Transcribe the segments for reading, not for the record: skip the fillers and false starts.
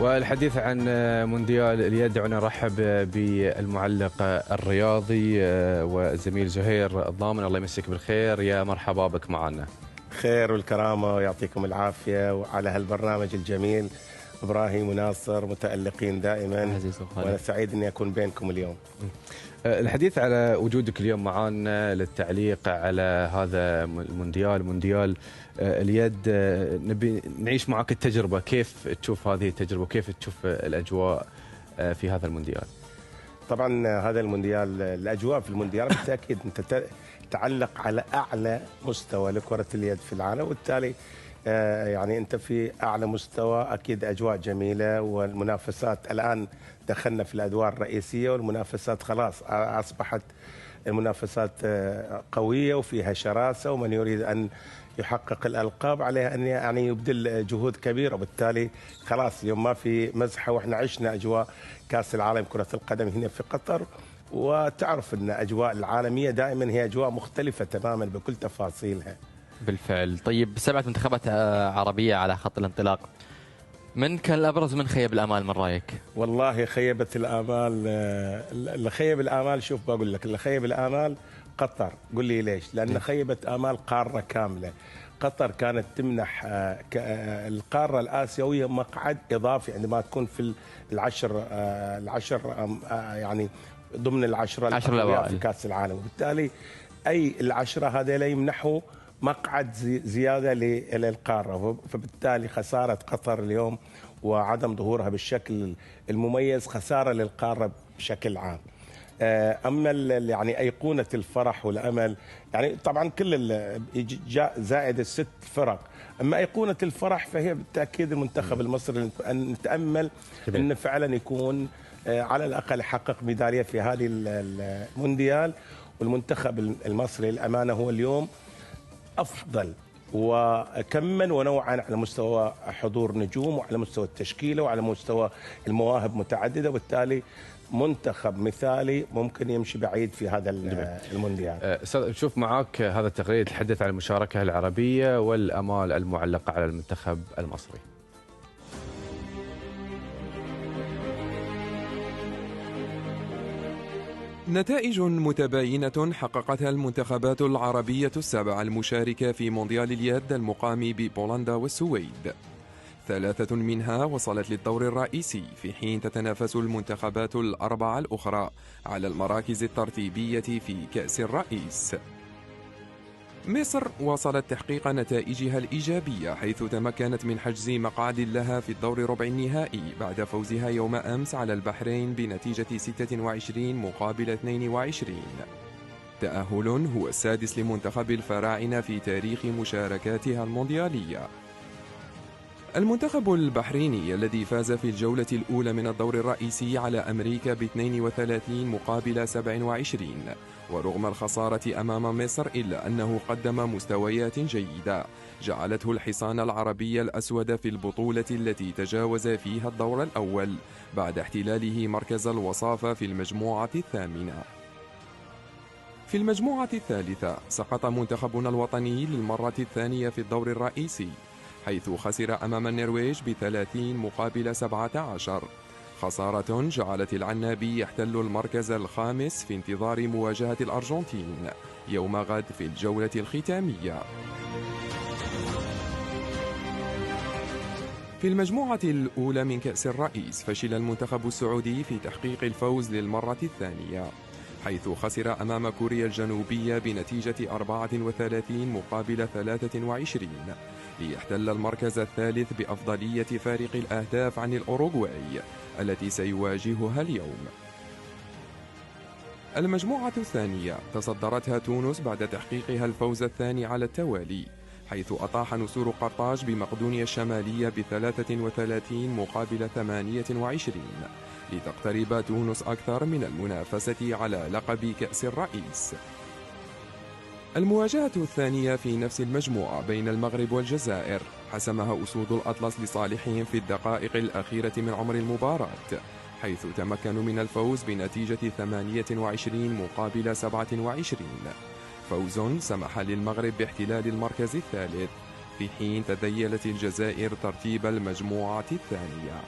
والحديث عن مونديال اليد، دعونا نرحب بالمعلق الرياضي والزميل زهير الضامن. الله يمسك بالخير، يا مرحبا بك معنا. خير والكرامة ويعطيكم العافية وعلى هالبرنامج الجميل. إبراهيم وناصر متألقين دائما، وأنا سعيد أني أكون بينكم اليوم. الحديث على وجودك اليوم معنا للتعليق على هذا المونديال، مونديال اليد. نبي نعيش معك التجربة، كيف تشوف هذه التجربة وكيف تشوف الأجواء في هذا المونديال؟ طبعا هذا المونديال، الأجواء في المونديال بالتأكيد أنت تعلق على أعلى مستوى لكرة اليد في العالم، وبالتالي يعني أنت في أعلى مستوى. أكيد أجواء جميلة، والمنافسات الآن دخلنا في الأدوار الرئيسية، والمنافسات خلاص أصبحت المنافسات قوية وفيها شراسة، ومن يريد أن يحقق الألقاب عليه أن يعني يبذل جهود كبيرة، وبالتالي خلاص اليوم ما في مزحة. وإحنا عشنا أجواء كأس العالم كرة القدم هنا في قطر، وتعرف أن أجواء العالمية دائما هي أجواء مختلفة تماما بكل تفاصيلها. بالفعل. طيب، 7 منتخبات عربية على خط الانطلاق، من كان الأبرز ومن خيب الآمال من رأيك؟ والله خيبت الآمال، اللي خيب الآمال، شوف بقول لك، اللي خيب الآمال قطر. قل لي ليش؟ لأن خيبت آمال قارة كاملة. قطر كانت تمنح القارة الآسيوية مقعد إضافي عندما تكون في العشر يعني ضمن العشرة الأوائل في كأس العالم، وبالتالي أي العشرة هذه يمنحوا مقعد زيادة للقارة، فبالتالي خسارة قطر اليوم وعدم ظهورها بالشكل المميز خسارة للقارة بشكل عام. أما يعني أيقونة الفرح والأمل، يعني طبعا كل زائد ال6 فرق، أما أيقونة الفرح فهي بالتأكيد المنتخب المصري، أن نتأمل أن فعلا يكون على الأقل يحقق ميدالية في هذه المونديال. والمنتخب المصري الأمانة هو اليوم أفضل وكما ونوعا على مستوى حضور نجوم، وعلى مستوى التشكيلة، وعلى مستوى المواهب متعددة، وبالتالي منتخب مثالي ممكن يمشي بعيد في هذا المونديال. نشوف معاك هذا التقرير يتحدث عن المشاركة العربية والأمال المعلقة على المنتخب المصري. نتائج متباينة حققتها المنتخبات العربية السبع المشاركة في مونديال اليد المقام ببولندا والسويد. 3 منها وصلت للدور الرئيسي، في حين تتنافس المنتخبات الأربعة الأخرى على المراكز الترتيبية في كأس الرئيس. مصر واصلت تحقيق نتائجها الإيجابية، حيث تمكنت من حجز مقعد لها في الدور ربع النهائي بعد فوزها يوم أمس على البحرين بنتيجة 26-22. تأهل هو السادس لمنتخب الفراعنة في تاريخ مشاركاتها المونديالية. المنتخب البحريني الذي فاز في الجولة الأولى من الدور الرئيسي على أمريكا ب32-27، ورغم الخسارة أمام مصر إلا أنه قدم مستويات جيدة جعلته الحصان العربي الأسود في البطولة التي تجاوز فيها الدور الأول بعد احتلاله مركز الوصافة في المجموعة الثامنة. في المجموعة الثالثة سقط منتخبنا الوطني للمرة الثانية في الدور الرئيسي، حيث خسر أمام النرويج ب30-17، خسارة جعلت العنابي يحتل المركز الخامس في انتظار مواجهة الأرجنتين يوم غد في الجولة الختامية. في المجموعة الأولى من كأس الرئيس فشل المنتخب السعودي في تحقيق الفوز للمرة الثانية، حيث خسر أمام كوريا الجنوبية بنتيجة 34-23، ليحتل المركز الثالث بأفضلية فارق الأهداف عن الأوروغواي التي سيواجهها اليوم. المجموعة الثانية تصدرتها تونس بعد تحقيقها الفوز الثاني على التوالي، حيث أطاح نسور قرطاج بمقدونيا الشمالية ب33-28، لتقترب تونس أكثر من المنافسة على لقب كأس الرئيس. المواجهة الثانية في نفس المجموعة بين المغرب والجزائر حسمها أسود الأطلس لصالحهم في الدقائق الأخيرة من عمر المباراة، حيث تمكنوا من الفوز بنتيجة 28-27، فوز سمح للمغرب باحتلال المركز الثالث، في حين تذيلت الجزائر ترتيب المجموعة الثانية.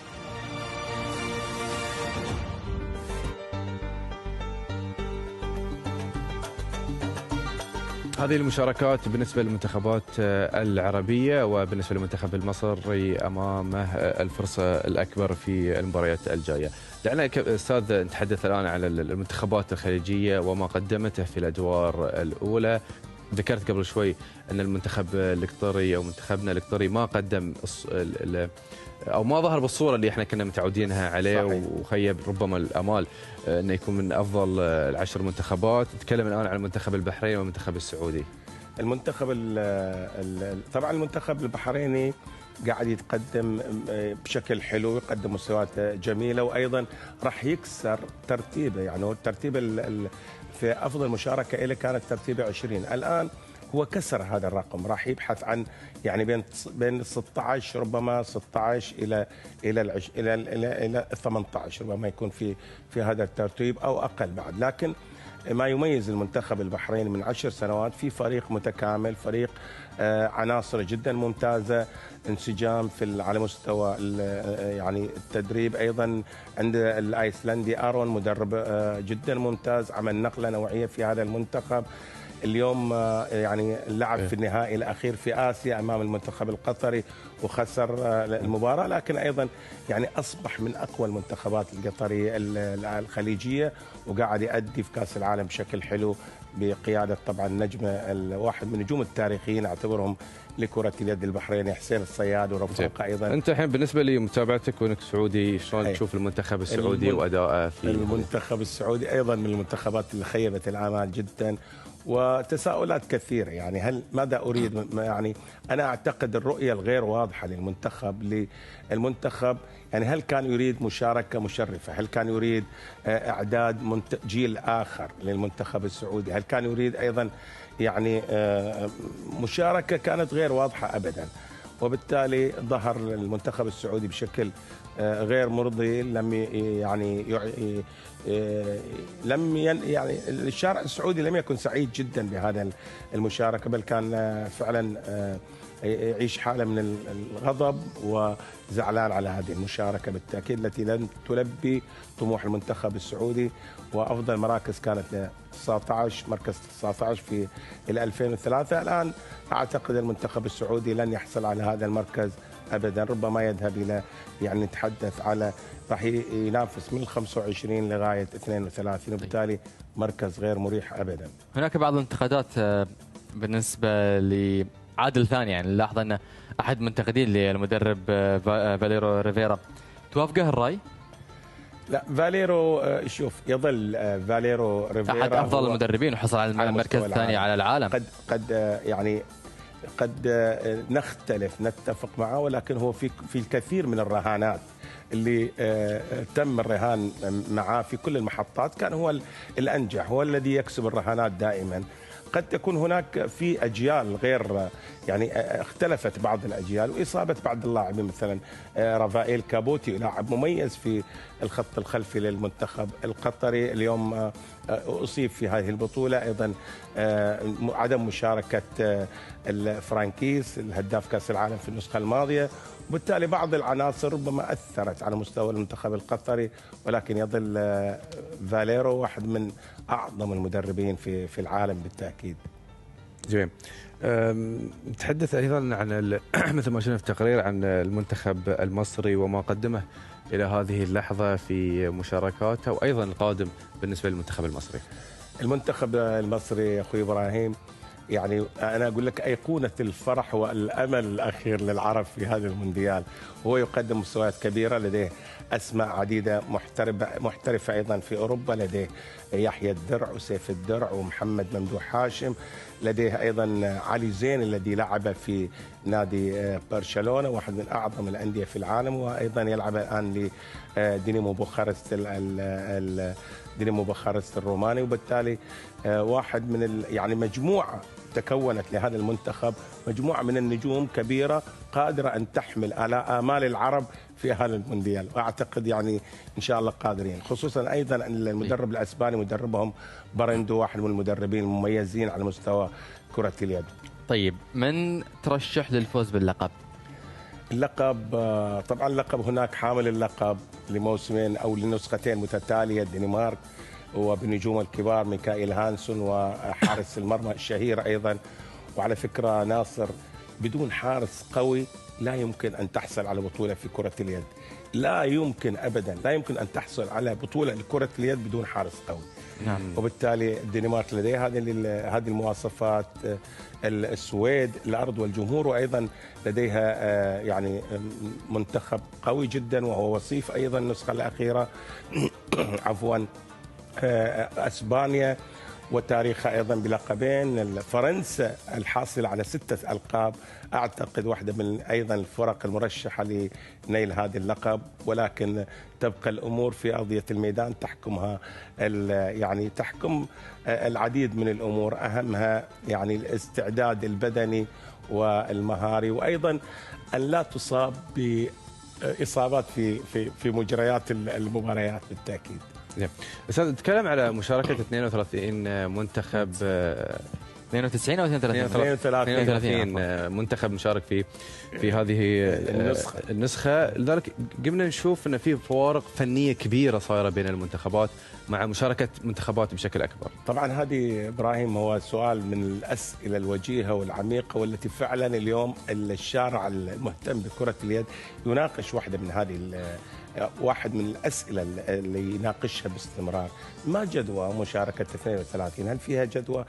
هذه المشاركات بالنسبة للمنتخبات العربية، وبالنسبة للمنتخب المصري أمامه الفرصة الأكبر في المباريات الجاية. دعنا أستاذ نتحدث الآن عن المنتخبات الخليجية وما قدمته في الأدوار الأولى. ذكرت قبل شوي أن المنتخب القطري أو منتخبنا القطري ما قدم أو ما ظهر بالصورة اللي احنا كنا متعودينها عليه. صحيح. وخيب ربما الآمال أنه يكون من أفضل العشر منتخبات. نتكلم الآن عن المنتخب البحريني والمنتخب السعودي. المنتخب طبعا المنتخب البحريني قاعد يتقدم بشكل حلو، يقدم مستويات جميلة، وأيضا راح يكسر ترتيبه. يعني هو الترتيب في أفضل مشاركة له كانت ترتيبه 20. الآن هو كسر هذا الرقم، راح يبحث عن يعني بين 16 ربما 16 الى 18 ربما يكون في هذا الترتيب او اقل بعد. لكن ما يميز المنتخب البحريني من 10 سنوات في فريق متكامل، فريق عناصر جدا ممتازه، انسجام على مستوى يعني التدريب. ايضا عند الايسلندي ارون مدرب جدا ممتاز، عمل نقله نوعيه في هذا المنتخب. اليوم يعني لعب في النهائي الأخير في آسيا أمام المنتخب القطري وخسر المباراة، لكن أيضا يعني أصبح من أقوى المنتخبات القطرية الخليجية، وقاعد يؤدي في كأس العالم بشكل حلو بقيادة طبعا نجمة واحد من نجوم التاريخيين أعتبرهم لكرة اليد البحرينية، حسين الصياد ورفاقه أيضا. أنت الحين بالنسبة لمتابعتك وأنك سعودي، شلون تشوف المنتخب السعودي وأداءه في المنتخب السعودي أيضا من المنتخبات اللي خيبت الآمال جدا، وتساؤلات كثيرة. يعني هل ماذا أريد؟ يعني أنا أعتقد الرؤية الغير واضحة للمنتخب. يعني هل كان يريد مشاركة مشرفة؟ هل كان يريد إعداد جيل آخر للمنتخب السعودي؟ هل كان يريد أيضا يعني مشاركة كانت غير واضحة أبدا، وبالتالي ظهر المنتخب السعودي بشكل غير مرضي. يعني الشارع السعودي لم يكن سعيد جدا بهذا المشاركة، بل كان فعلا يعيش حالة من الغضب وزعلان على هذه المشاركة بالتأكيد التي لن تلبي طموح المنتخب السعودي. وأفضل مراكز كانت 19 مركز 19 في 2003. الآن أعتقد المنتخب السعودي لن يحصل على هذا المركز أبدا، ربما يذهب إلى يعني نتحدث على راح ينافس من 25 لغاية 32، وبالتالي مركز غير مريح أبدا. هناك بعض الانتقادات بالنسبة لعادل ثاني، يعني نلاحظ أن أحد منتقدين للمدرب فاليرو ريفيرا، توافقه الرأي؟ لا، فاليرو شوف يظل فاليرو ريفيرا أحد أفضل المدربين وحصل على المركز الثاني على العالم. قد نختلف نتفق معه، ولكن هو في الكثير من الرهانات اللي تم الرهان معه في كل المحطات كان هو الأنجح، هو الذي يكسب الرهانات دائما. قد تكون هناك في أجيال غير يعني اختلفت بعض الأجيال وإصابة بعض اللاعبين، مثلا رافائيل كابوتي لاعب مميز في الخط الخلفي للمنتخب القطري اليوم أصيب في هذه البطولة. أيضا عدم مشاركة الفرانكيس الهداف كأس العالم في النسخة الماضية، وبالتالي بعض العناصر ربما أثرت على مستوى المنتخب القطري، ولكن يظل فاليرو واحد من أعظم المدربين في العالم بالتأكيد. جميل. نتحدث أيضا عن مثل ما شفنا في التقرير عن المنتخب المصري وما قدمه إلى هذه اللحظة في مشاركاته، وأيضا القادم بالنسبة للمنتخب المصري. المنتخب المصري أخوي إبراهيم يعني أنا أقول لك أيقونة الفرح والأمل الأخير للعرب في هذا المونديال. هو يقدم مستويات كبيرة، لديه أسماء عديدة محترفة أيضا في أوروبا، لديه يحيى الدرع وسيف الدرع ومحمد ممدوح هاشم، لديه أيضا علي زين الذي لعب في نادي برشلونة واحد من أعظم الأندية في العالم، وأيضا يلعب الآن لدينامو بوخارست الروماني. وبالتالي واحد من يعني مجموعة تكونت لهذا المنتخب، مجموعة من النجوم كبيرة قادرة أن تحمل على آمال العرب في هذا المونديال، وأعتقد يعني إن شاء الله قادرين، خصوصا أيضا أن المدرب الأسباني مدربهم برندو واحد من المدربين المميزين على مستوى كرة اليد. طيب، من ترشح للفوز باللقب؟ اللقب طبعا اللقب هناك حامل اللقب لموسمين أو لنسختين متتالية الدنمارك، وبنجوم الكبار ميكائيل هانسون وحارس المرمى الشهير أيضا. وعلى فكرة ناصر، بدون حارس قوي لا يمكن أن تحصل على بطولة في كرة اليد، لا يمكن أبدا، لا يمكن أن تحصل على بطولة لكرة اليد بدون حارس قوي. نعم. وبالتالي الدنمارك لديها هذه المواصفات، السويد الأرض والجمهور، وأيضا لديها يعني منتخب قوي جدا وهو وصيف أيضا النسخة الأخيرة عفوا. أسبانيا وتاريخها أيضا بلقبين. فرنسا الحاصلة على 6 ألقاب، أعتقد واحدة من أيضا الفرق المرشحة لنيل هذا اللقب، ولكن تبقى الأمور في أرضية الميدان تحكمها يعني تحكم العديد من الأمور، أهمها يعني الاستعداد البدني والمهاري، وأيضا أن لا تصاب بإصابات في مجريات المباريات بالتأكيد. استاذ، نتكلم على مشاركه 32 منتخب 92 او 32 منتخب مشارك في هذه النسخه، لذلك قمنا نشوف ان في فوارق فنيه كبيره صايره بين المنتخبات مع مشاركه منتخبات بشكل اكبر. طبعا هذه ابراهيم هو سؤال من الاسئله الوجيهه والعميقه، والتي فعلا اليوم الشارع المهتم بكره اليد يناقش واحد من الأسئلة اللي يناقشها باستمرار. ما جدوى مشاركة 32؟ هل فيها جدوى؟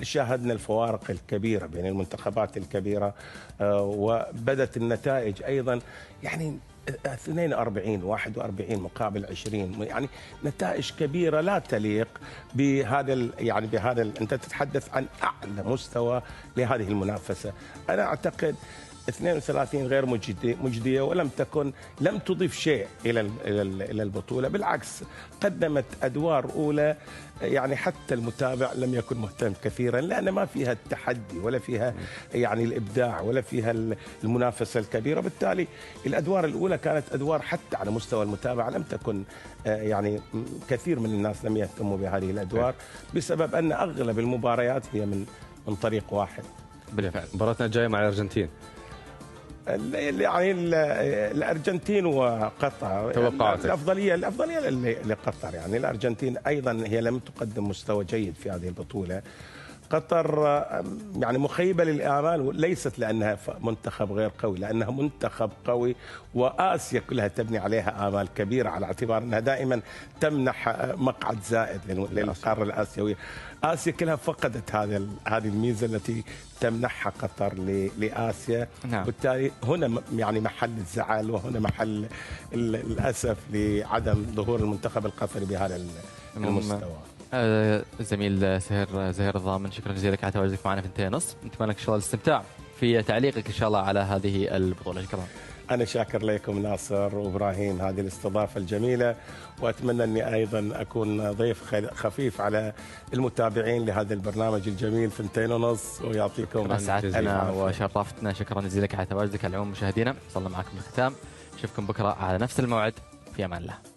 شاهدنا الفوارق الكبيرة بين المنتخبات الكبيرة، وبدت النتائج أيضا يعني 42 41 مقابل 20، يعني نتائج كبيرة لا تليق بهذا أنت تتحدث عن أعلى مستوى لهذه المنافسة. أنا أعتقد 32 غير مجدية، لم تضيف شيء إلى البطولة، بالعكس قدمت أدوار أولى يعني حتى المتابع لم يكن مهتم كثيرا، لأن ما فيها التحدي ولا فيها يعني الإبداع ولا فيها المنافسة الكبيرة. بالتالي الأدوار الأولى كانت أدوار حتى على مستوى المتابع لم تكن يعني كثير من الناس لم يهتموا بهذه الأدوار، بسبب أن أغلب المباريات هي من طريق واحد. بالفعل مباراتنا الجاية مع الأرجنتين، يعني الارجنتين وقطر توقعاتك؟ الافضليه لقطر. يعني الارجنتين ايضا هي لم تقدم مستوى جيد في هذه البطوله. قطر يعني مخيبه للامال، ليست لانها منتخب غير قوي، لانها منتخب قوي، واسيا كلها تبني عليها امال كبيره، على اعتبار انها دائما تمنح مقعد زائد للقاره الاسيويه. اسيا كلها فقدت هذه الميزه التي تمنحها قطر لاسيا. نعم. بالتالي هنا يعني محل الزعل، وهنا محل الاسف لعدم ظهور المنتخب القطري بهذا المستوى. زميل زهير الضامن، شكرا جزيلا لك على تواجدك معنا في 2:30. نتمنى لك ان شاء الله الاستمتاع في تعليقك ان شاء الله على هذه البطوله. شكرا. أنا شاكر لكم ناصر وإبراهيم هذه الاستضافة الجميلة، وأتمنى أني أيضا أكون ضيف خفيف على المتابعين لهذا البرنامج الجميل في 2:30، ويعطيكم أسعدتنا وشرفتنا. شكرا جزيلا لك على تواجدك. على العموم مشاهدينا، وصلنا معكم للختام، نشوفكم بكرة على نفس الموعد، في أمان الله.